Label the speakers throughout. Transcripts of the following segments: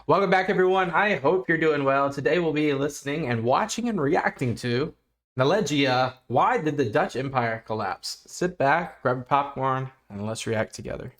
Speaker 1: Welcome back, everyone. I hope you're doing well. Today we'll be listening and watching and reacting to Knowledgia. Why did the Dutch Empire collapse? Sit back, grab your popcorn, and let's react together.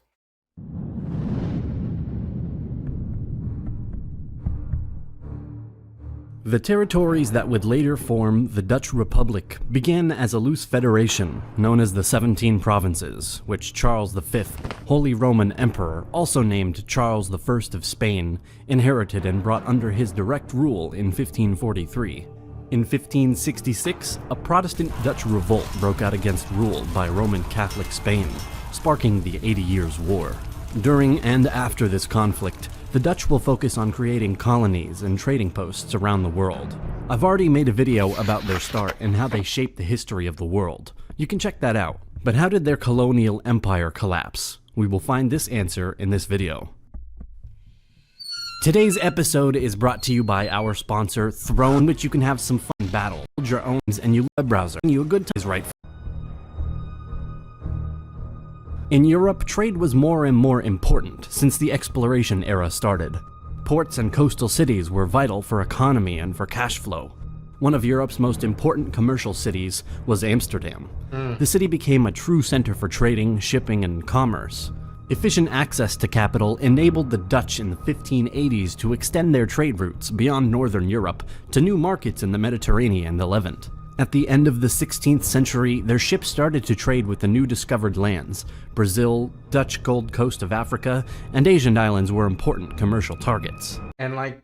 Speaker 2: The territories that would later form the Dutch Republic began as a loose federation known as the 17 Provinces, which Charles V, Holy Roman Emperor, also named Charles I of Spain, inherited and brought under his direct rule in 1543. In 1566, a Protestant Dutch revolt broke out against rule by Roman Catholic Spain, sparking the 80 Years' War. During and after this conflict, the Dutch will focus on creating colonies and trading posts around the world. I've already made a video about their start and how they shaped the history of the world. You can check that out. But how did their colonial empire collapse? We will find this answer in this video. Today's episode is brought to you by our sponsor, Throne, which you can have some fun battle, build your own, and you web browser, and you a good time is right. In Europe, trade was more and more important since the exploration era started. Ports and coastal cities were vital for economy and for cash flow. One of Europe's most important commercial cities was Amsterdam. The city became a true center for trading, shipping, and commerce. Efficient access to capital enabled the Dutch in the 1580s to extend their trade routes beyond northern Europe to new markets in the Mediterranean and the Levant. At the end of the 16th century, their ships started to trade with the new discovered lands. Brazil, Dutch Gold Coast of Africa, and Asian islands were important commercial targets.
Speaker 1: And like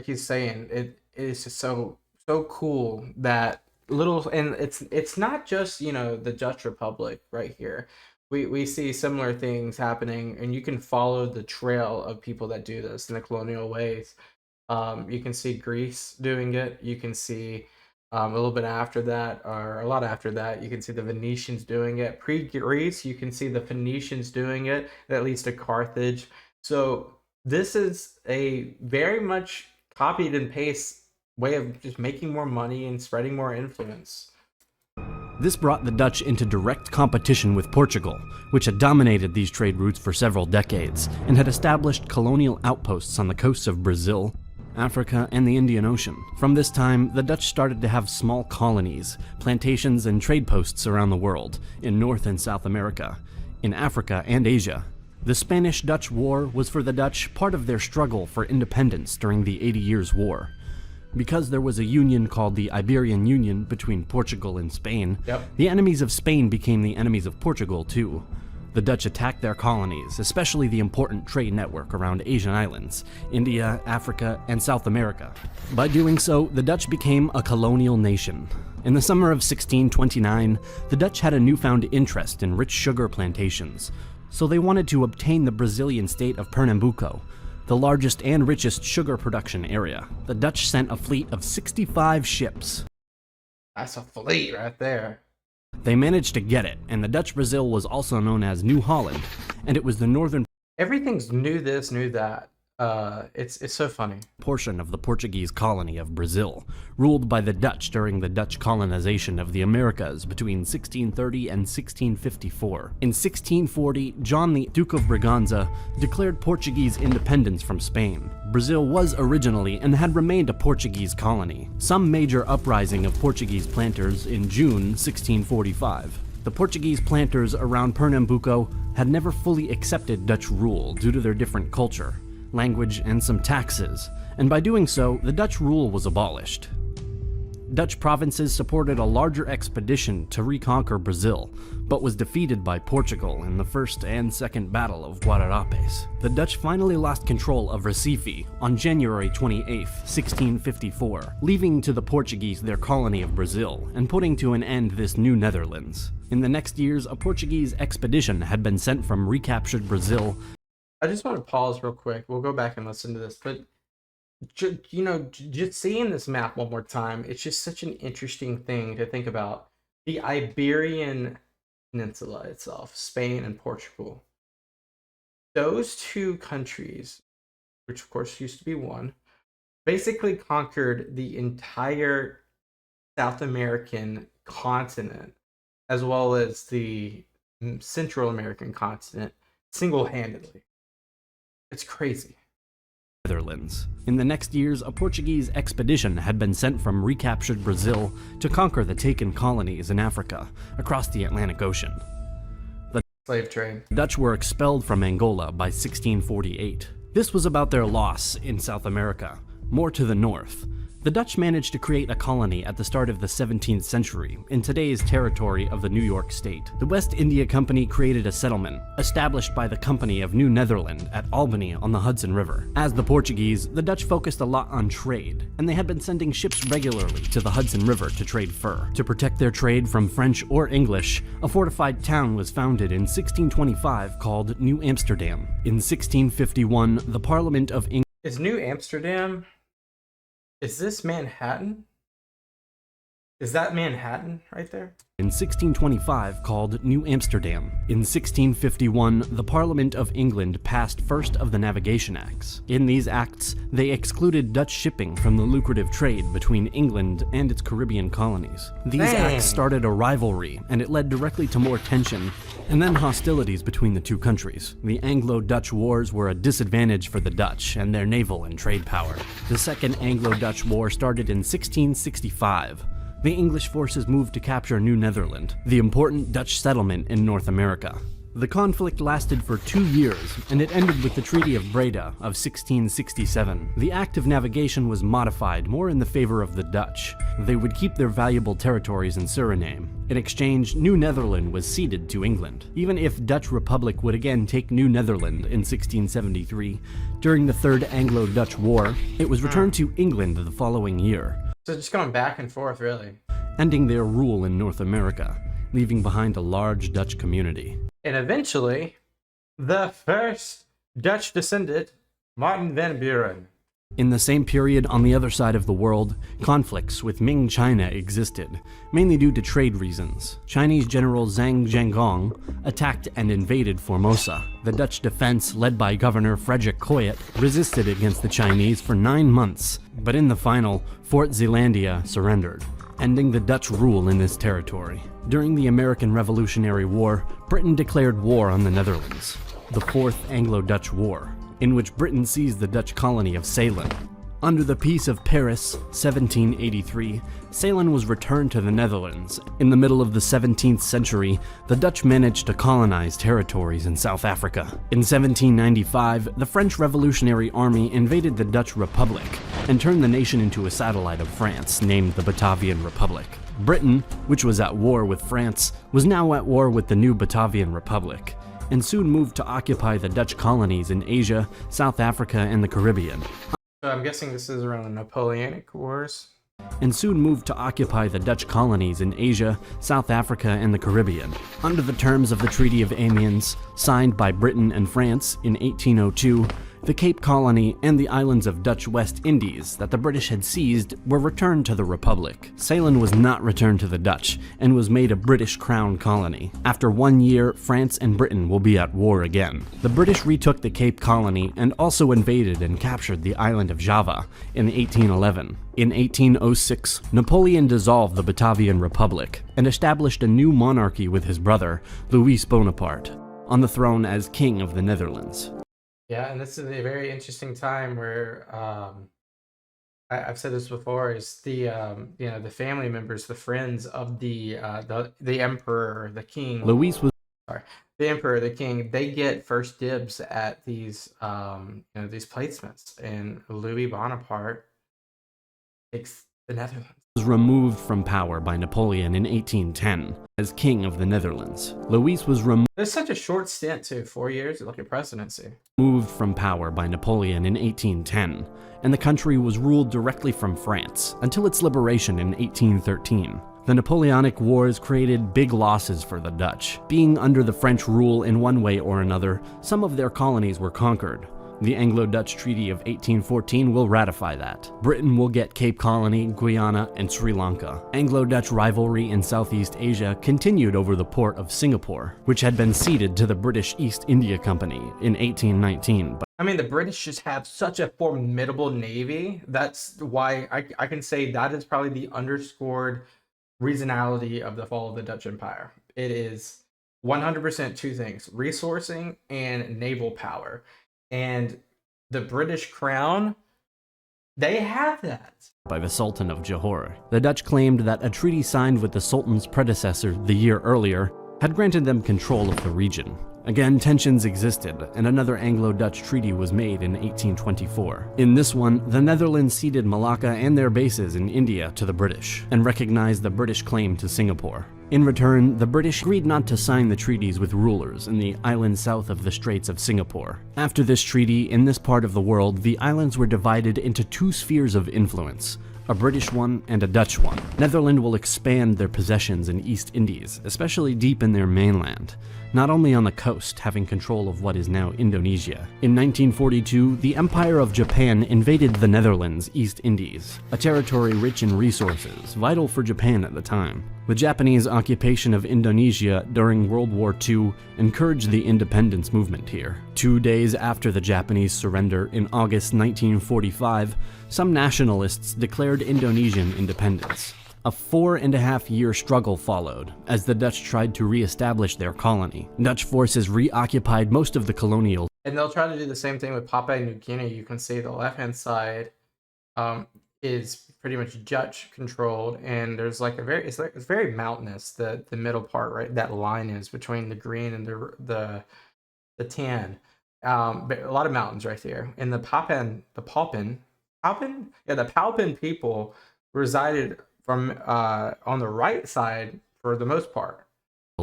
Speaker 1: he's saying, it is just so cool that and it's not just, the Dutch Republic right here. We see similar things happening, and you can follow the trail of people that do this in the colonial ways. You can see Greece doing it. You can see a little bit after that, or a lot after that, you can see the Venetians doing it. Pre-Greece, you can see the Phoenicians doing it, that leads to Carthage. So this is a very much copied and paste way of just making more money and spreading more influence.
Speaker 2: This brought the Dutch into direct competition with Portugal, which had dominated these trade routes for several decades and had established colonial outposts on the coasts of Brazil, Africa, and the Indian Ocean. From this time, the Dutch started to have small colonies, plantations, and trade posts around the world, in North and South America, in Africa and Asia. The Spanish-Dutch War was for the Dutch part of their struggle for independence during the 80 Years' War. Because there was a union called the Iberian Union between Portugal and Spain, the enemies of Spain became the enemies of Portugal too. The Dutch attacked their colonies, especially the important trade network around Asian islands, India, Africa, and South America. By doing so, the Dutch became a colonial nation. In the summer of 1629, the Dutch had a newfound interest in rich sugar plantations, so they wanted to obtain the Brazilian state of Pernambuco, the largest and richest sugar production area. The Dutch sent a fleet of 65 ships.
Speaker 1: That's a fleet right there.
Speaker 2: They managed to get it, and the Dutch Brazil was also known as New Holland, and it was the northern
Speaker 1: Everything's new this, new that. It's so funny.
Speaker 2: Portion of the Portuguese colony of Brazil, ruled by the Dutch during the Dutch colonization of the Americas between 1630 and 1654. In 1640, John the Duke of Braganza declared Portuguese independence from Spain. Brazil was originally and had remained a Portuguese colony. Some major uprising of Portuguese planters in June 1645. The Portuguese planters around Pernambuco had never fully accepted Dutch rule due to their different culture, language, and some taxes, and by doing so, the Dutch rule was abolished. Dutch provinces supported a larger expedition to reconquer Brazil, but was defeated by Portugal in the First and Second Battle of Guararapes. The Dutch finally lost control of Recife on January 28, 1654, leaving to the Portuguese their colony of Brazil and putting to an end this new Netherlands. In the next years, a Portuguese expedition had been sent from recaptured Brazil.
Speaker 1: I just want to pause real quick. We'll go back and listen to this, but just seeing this map one more time, it's just such an interesting thing to think about. The Iberian Peninsula itself, Spain and Portugal. Those two countries, which of course used to be one, basically conquered the entire South American continent, as well as the Central American continent, single-handedly. It's crazy.
Speaker 2: Netherlands. In the next years, a Portuguese expedition had been sent from recaptured Brazil to conquer the taken colonies in Africa across the Atlantic Ocean. The
Speaker 1: Slave trade.
Speaker 2: Dutch were expelled from Angola by 1648. This was about their loss in South America, more to the north. The Dutch managed to create a colony at the start of the 17th century in today's territory of the New York State. The West India Company created a settlement, established by the Company of New Netherland at Albany on the Hudson River. As the Portuguese, the Dutch focused a lot on trade, and they had been sending ships regularly to the Hudson River to trade fur. To protect their trade from French or English, a fortified town was founded in 1625 called New Amsterdam. In 1651, the Parliament of England...
Speaker 1: Is New Amsterdam... Is this Manhattan? Is that Manhattan right there?
Speaker 2: In 1625 called New Amsterdam. In 1651, the Parliament of England passed first of the Navigation Acts. In these acts, they excluded Dutch shipping from the lucrative trade between England and its Caribbean colonies. These acts started a rivalry, and it led directly to more tension and then hostilities between the two countries. The Anglo-Dutch Wars were a disadvantage for the Dutch and their naval and trade power. The Second Anglo-Dutch War started in 1665. The English forces moved to capture New Netherland, the important Dutch settlement in North America. The conflict lasted for 2 years, and it ended with the Treaty of Breda of 1667. The Act of Navigation was modified more in the favor of the Dutch. They would keep their valuable territories in Suriname. In exchange, New Netherland was ceded to England. Even if Dutch Republic would again take New Netherland in 1673, during the Third Anglo-Dutch War, it was returned to England the following year.
Speaker 1: So just going back and forth, really.
Speaker 2: Ending their rule in North America, leaving behind a large Dutch community.
Speaker 1: And eventually, the first Dutch descendant, Martin van Buren.
Speaker 2: In the same period on the other side of the world, conflicts with Ming China existed, mainly due to trade reasons. Chinese General Zhang Zhangong attacked and invaded Formosa. The Dutch defense, led by Governor Frederick Coyet, resisted against the Chinese for 9 months, but in the final, Fort Zeelandia surrendered, ending the Dutch rule in this territory. During the American Revolutionary War, Britain declared war on the Netherlands, the Fourth Anglo-Dutch War, in which Britain seized the Dutch colony of Ceylon. Under the Peace of Paris, 1783, Ceylon was returned to the Netherlands. In the middle of the 17th century, the Dutch managed to colonize territories in South Africa. In 1795, the French Revolutionary Army invaded the Dutch Republic and turned the nation into a satellite of France named the Batavian Republic. Britain, which was at war with France, was now at war with the new Batavian Republic, and soon moved to occupy the Dutch colonies in Asia, South Africa, and the Caribbean.
Speaker 1: So I'm guessing this is around the Napoleonic Wars.
Speaker 2: Under the terms of the Treaty of Amiens, signed by Britain and France in 1802, the Cape Colony and the islands of Dutch West Indies that the British had seized were returned to the Republic. Ceylon was not returned to the Dutch and was made a British Crown colony. After 1 year, France and Britain will be at war again. The British retook the Cape Colony and also invaded and captured the island of Java in 1811. In 1806, Napoleon dissolved the Batavian Republic and established a new monarchy with his brother, Louis Bonaparte, on the throne as King of the Netherlands.
Speaker 1: Yeah, and this is a very interesting time where I've said this before, is the the family members, the friends of the emperor, the king. The emperor, the king, they get first dibs at these these placements, and Louis Bonaparte takes the Netherlands.
Speaker 2: Was removed from power by Napoleon in 1810 as King of the Netherlands. Louis was
Speaker 1: There's such a short stint too, 4 years, like a presidency.
Speaker 2: Removed from power by Napoleon in 1810, and the country was ruled directly from France until its liberation in 1813. The Napoleonic Wars created big losses for the Dutch. Being under the French rule in one way or another, some of their colonies were conquered. The Anglo-Dutch Treaty of 1814 will ratify that. Britain will get Cape Colony, Guyana, and Sri Lanka. Anglo-Dutch rivalry in Southeast Asia continued over the port of Singapore, which had been ceded to the British East India Company in 1819.
Speaker 1: I mean, the British just have such a formidable navy. That's why I can say that is probably the underscored reasonality of the fall of the Dutch Empire. It is 100% two things: resourcing and naval power. And the British crown, they have that.
Speaker 2: By the Sultan of Johor. The Dutch claimed that a treaty signed with the Sultan's predecessor the year earlier had granted them control of the region. Again, tensions existed, and another Anglo-Dutch treaty was made in 1824. In this one, the Netherlands ceded Malacca and their bases in India to the British, and recognized the British claim to Singapore. In return, the British agreed not to sign the treaties with rulers in the islands south of the Straits of Singapore. After this treaty, in this part of the world, the islands were divided into two spheres of influence, a British one and a Dutch one. Netherlands will expand their possessions in East Indies, especially deep in their mainland, not only on the coast, having control of what is now Indonesia. In 1942, the Empire of Japan invaded the Netherlands' East Indies, a territory rich in resources, vital for Japan at the time. The Japanese occupation of Indonesia during World War II encouraged the independence movement here. 2 days after the Japanese surrender in August 1945, some nationalists declared Indonesian independence. A 4.5-year struggle followed, as the Dutch tried to re-establish their colony. Dutch forces reoccupied most of the colonial.
Speaker 1: And they'll try to do the same thing with Papua New Guinea. You can see the left-hand side is pretty much Dutch controlled, and there's like it's very mountainous. The middle part, right? That line is between the green and the tan. But a lot of mountains right there. And the Papuan people resided from on the right side for the most part.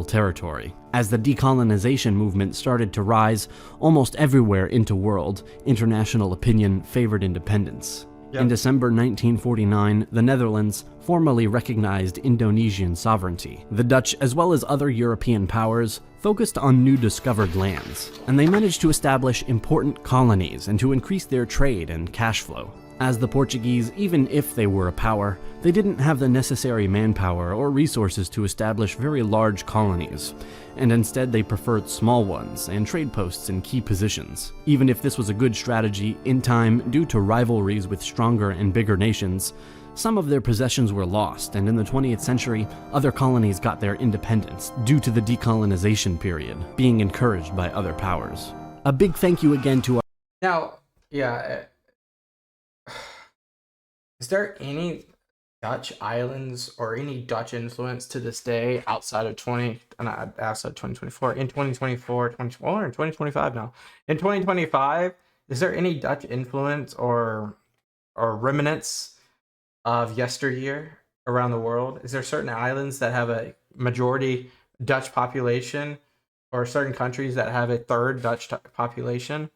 Speaker 2: Territory. As the decolonization movement started to rise almost everywhere into world, international opinion favored independence. Yep. In December 1949, the Netherlands formally recognized Indonesian sovereignty. The Dutch, as well as other European powers, focused on new discovered lands, and they managed to establish important colonies and to increase their trade and cash flow. As the Portuguese, even if they were a power, they didn't have the necessary manpower or resources to establish very large colonies, and instead they preferred small ones and trade posts in key positions. Even if this was a good strategy, in time, due to rivalries with stronger and bigger nations, some of their possessions were lost, and in the 20th century, other colonies got their independence due to the decolonization period, being encouraged by other powers. A big thank you again to our...
Speaker 1: Now, yeah... Is there any Dutch islands or any Dutch influence to this day outside of 2024, in 2024, 2025 now? In 2025, is there any Dutch influence or remnants of yesteryear around the world? Is there certain islands that have a majority Dutch population, or certain countries that have a third Dutch population?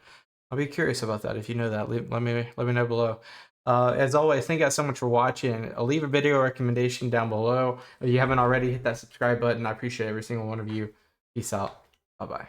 Speaker 1: I'll be curious about that. If you know that, let me know below. As always, thank you guys so much for watching. I'll leave a video recommendation down below. If you haven't already, hit that subscribe button. I appreciate every single one of you. Peace out. Bye-bye.